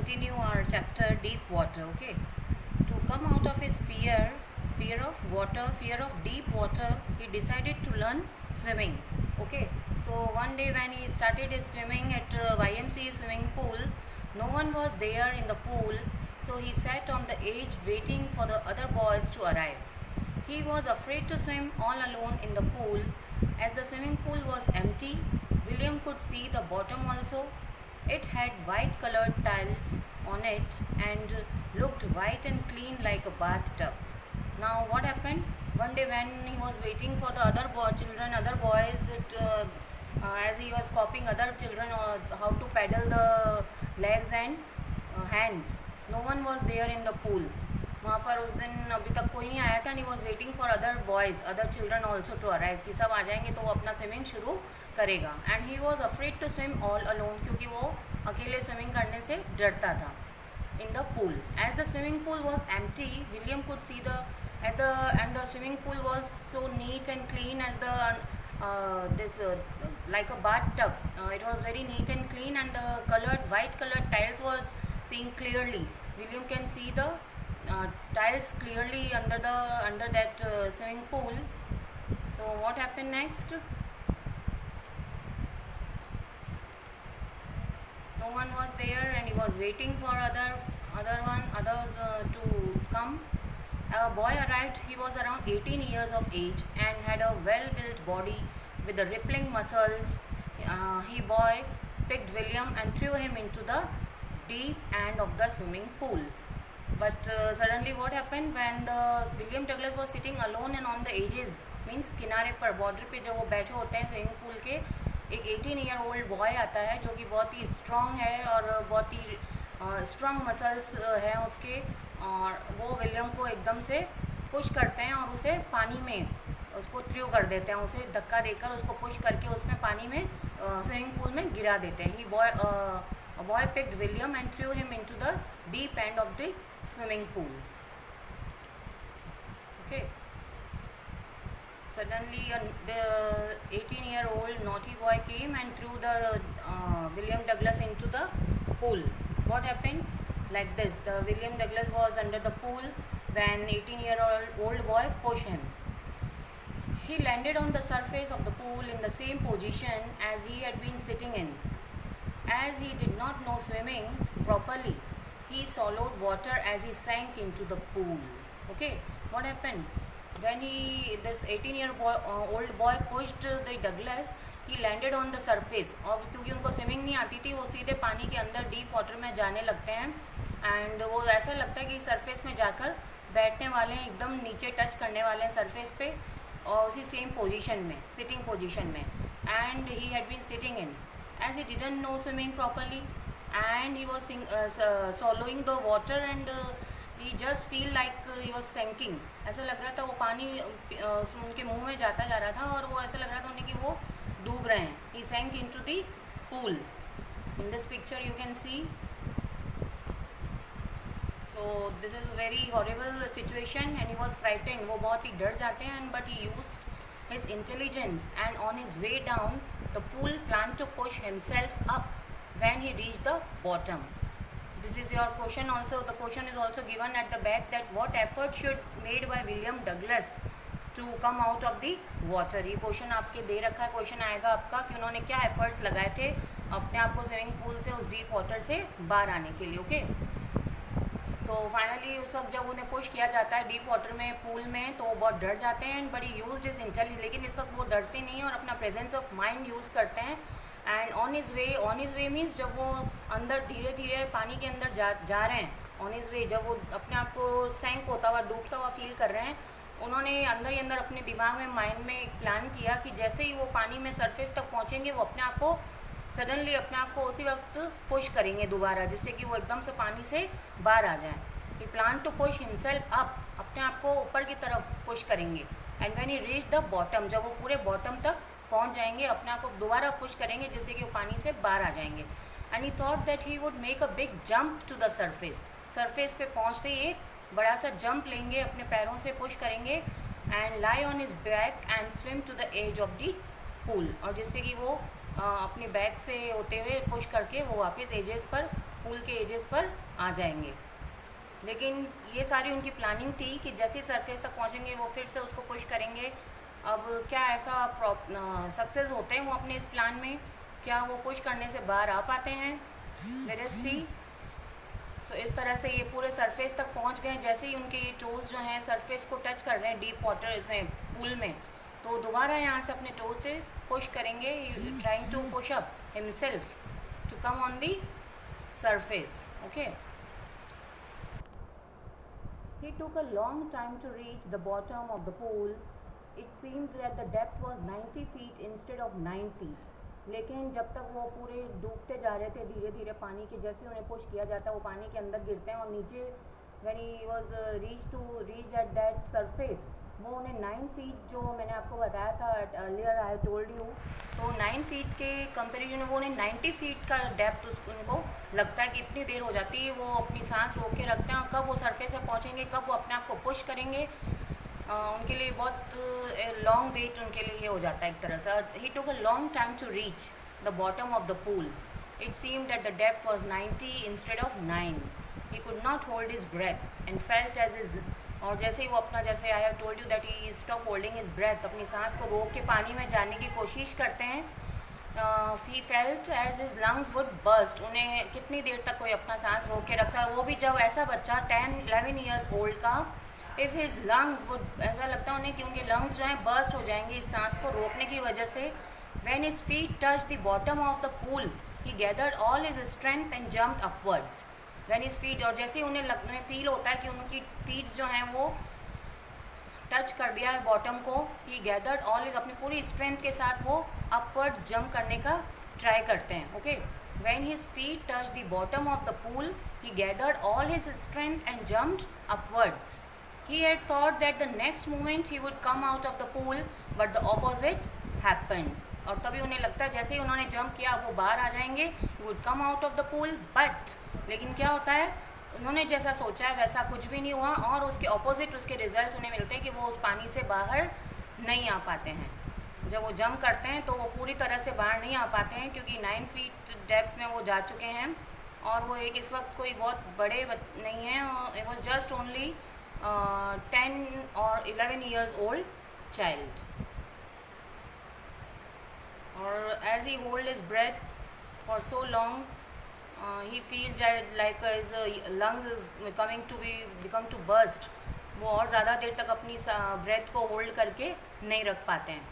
continue our chapter deep water. Okay, to come out of his fear of water, fear of deep water, he decided to learn swimming. Okay, so one day when he started his swimming at YMCA swimming pool, no one was there in the pool, so he sat on the edge waiting for the other boys to arrive. He was afraid to swim all alone in the pool. As the swimming pool was empty, William could see the bottom also. It had white colored tiles on it and looked white and clean like a bathtub. Now, what happened? One day, when he was waiting for the other boys, as he was copying other children how to paddle the legs and hands, no one was there in the pool. वहाँ पर उस दिन अभी तक कोई नहीं आया था and he was waiting for other boys other children also to arrive कि सब आ जाएंगे तो वो अपना स्विमिंग शुरू करेगा. And he was afraid to swim all alone क्योंकि वो अकेले स्विमिंग करने से डरता था. In the pool as the swimming pool was empty William could see the and the swimming pool was so neat and clean as like a bathtub. It was very neat and clean and the white colored tiles was seen clearly. William can see the tiles clearly under that swimming pool. So what happened next? No one was there and he was waiting for others to come. A boy arrived. He was around 18 years of age and had a well-built body with the rippling muscles. Boy picked William and threw him into the deep end of the swimming pool. But suddenly what happened when the William Douglas was sitting alone and on the edges, means किनारे पर border पे जो वो बैठे होते हैं swimming pool के, एक 18-year-old बॉय आता है जो कि बहुत ही स्ट्रॉन्ग है और बहुत ही स्ट्रॉन्ग मसल्स हैं उसके, और वो विलियम को एकदम से पुश करते हैं और उसे पानी में उसको थ्रू कर देते हैं, उसे धक्का देकर उसको पुश करके उसमें पानी में स्विमिंग पूल में गिरा देते हैं. Boy picked William and through him into the deep end of the swimming pool. Okay. Suddenly, the 18-year-old naughty boy came and threw the William Douglas into the pool. What happened? Like this. The William Douglas was under the pool when 18-year-old boy pushed him. He landed on the surface of the pool in the same position as he had been sitting in. As he did not know swimming properly, he swallowed water as he sank into the pool. Okay, what happened? When this 18-year-old boy pushed the Douglas, he landed on the surface. और क्योंकि उनको swimming नहीं आती थी, वो सीधे पानी के अंदर डीप वाटर में जाने लगते हैं एंड वो ऐसा लगता है कि सरफेस में जाकर बैठने वाले हैं, एकदम नीचे टच करने वाले हैं सरफेस पे, और उसी सेम पोजीशन में, सिटिंग पोजीशन में. And he had been sitting in as he didn't know swimming properly and he was swallowing the water and he just feel like he was sinking. ऐसा लग रहा था वो पानी उनके मुंह में जाता जा रहा था और वो ऐसा लग रहा था उन्हें कि वो डूब रहे हैं. he sank into the pool. In this picture you can see. So this is a very horrible situation and he was frightened. वो बहुत ही डर जाते हैं but he used his intelligence and on his way down the pool planned to push himself up when he reached the bottom. This is your question also. The question is also given at the back that what effort should made by William Douglas to come out of the water. ये question आपके दे रखा है, question आएगा आपका कि उन्होंने क्या efforts लगाए थे अपने आप को स्विमिंग पूल से उस डीप वाटर से बाहर आने के लिए. ओके, तो फाइनली उस वक्त जब उन्हें पुश किया जाता है डीप वाटर में, पूल में, तो वो बहुत डर जाते हैं but he used his intelligence. लेकिन इस वक्त वो डरते नहीं हैं और अपना प्रेजेंस ऑफ माइंड यूज़ करते हैं. And on his way means जब वो अंदर धीरे धीरे पानी के अंदर जा रहे हैं, ऑन हिज वे जब वो अपने आप को सैंक होता हुआ, डूबता हुआ फील कर रहे हैं, उन्होंने अंदर ही अंदर अपने दिमाग में, माइंड में एक प्लान किया कि जैसे ही वो पानी में सरफेस तक पहुँचेंगे वो अपने आप को सडनली अपने आप को उसी वक्त पुश करेंगे दोबारा, जिससे कि वो एकदम से पानी से बाहर आ जाए. He plan to push himself up, अपने आप को ऊपर की तरफ पुश करेंगे. And when he reach the bottom, जब वो पूरे बॉटम तक पहुंच जाएंगे, अपने आप को दोबारा पुश करेंगे जिससे कि वो पानी से बाहर आ जाएंगे. And he thought that he would make a big jump to the surface पे पहुंचते ही एक बड़ा सा जंप लेंगे, अपने पैरों से पुश करेंगे and lie on his back and swim to the edge of the pool, और जिससे कि वो अपने बैक से होते हुए पुश करके वो वापस एजेस पर पूल के एजेस पर आ जाएंगे। लेकिन ये सारी उनकी प्लानिंग थी कि जैसे सरफेस तक पहुंचेंगे वो फिर से उसको पुश करेंगे। अब क्या ऐसा सक्सेस होते हैं वो अपने इस प्लान में? क्या वो पुश करने से बाहर आ पाते हैं? लेट अस सी। सो इस तरह से ये पूरे सरफेस तक पहुंच गए। जैसे ही उनके ये टोज़ जो हैं सरफेस को टच कर रहे हैं डीप वाटर इसमें पूल में, तो दोबारा यहाँ से अपने टोज़ से पुश करेंगे, trying to push up himself to come on the surface. Okay. He took a long time to reach the bottom of the pool. It seemed that the depth was 90 feet instead of 9 feet. लेकिन जब तक वो पूरे डूबते जा रहे थे धीरे धीरे पानी के, जैसे उन्हें पुश किया जाता है वो पानी के अंदर गिरते हैं और नीचे when he was reach at that surface, वो उन्हें 9 फीट जो मैंने आपको बताया था अर्लियर आई टोल्ड यू, तो 9 फीट के कंपेरिजन में वो उन्हें 90 फीट का डेप्थ उनको लगता है कि इतनी देर हो जाती है। वो अपनी सांस रोक के रखते हैं और कब वो सरफेस पे पहुँचेंगे, कब वो अपने आप को पुश करेंगे, उनके लिए बहुत लॉन्ग वेट उनके लिए ये हो जाता है एक तरह से। He took a long time to reach the bottom of the pool. It seemed that the depth was 90 instead of 9. He could not hold his breath and felt as is, और जैसे ही वो अपना, जैसे I have told you that he stop holding his breath, अपनी सांस को रोक के पानी में जाने की कोशिश करते हैं, he felt as his lungs would burst. उन्हें कितनी देर तक कोई अपना सांस रोक के रखता है, वो भी जब ऐसा बच्चा 10-11 ईयर्स ओल्ड का, इफ़ हिज लंग्स वुड, ऐसा लगता है उन्हें कि उनके लंग्स जो हैं बर्स्ट हो जाएंगे इस सांस को रोकने की वजह से. When his feet touch the bottom of the pool he gathered all his strength and jumped upwards. When his feet, और जैसे ही उन्हें फील होता है कि उनकी फीट्स जो हैं वो टच कर दिया है बॉटम को, ही गैदर्ड ऑल हिज, अपनी पूरी स्ट्रेंथ के साथ वो अपवर्ड्स जंप करने का ट्राई करते हैं. Okay, when his feet touch the bottom of the pool he gathered all his strength and jumped upwards. He had thought that the next moment he would come out of the pool, but the opposite happened. और तभी उन्हें लगता है जैसे ही उन्होंने jump किया वो बाहर आ जाएंगे, he would come out of the pool, but लेकिन क्या होता है, उन्होंने जैसा सोचा है वैसा कुछ भी नहीं हुआ और उसके ऑपोजिट उसके रिजल्ट उन्हें मिलते हैं कि वो उस पानी से बाहर नहीं आ पाते हैं. जब वो जंप करते हैं तो वो पूरी तरह से बाहर नहीं आ पाते हैं क्योंकि 9 फीट डेप्थ में वो जा चुके हैं और वो एक इस वक्त कोई बहुत बड़े नहीं हैं. It was just only 10 or 11 years old child. Or as he hold his breath for so long, he feels that like his lungs is become to burst. वो और ज़्यादा देर तक अपनी ब्रेथ को होल्ड करके नहीं रख पाते हैं.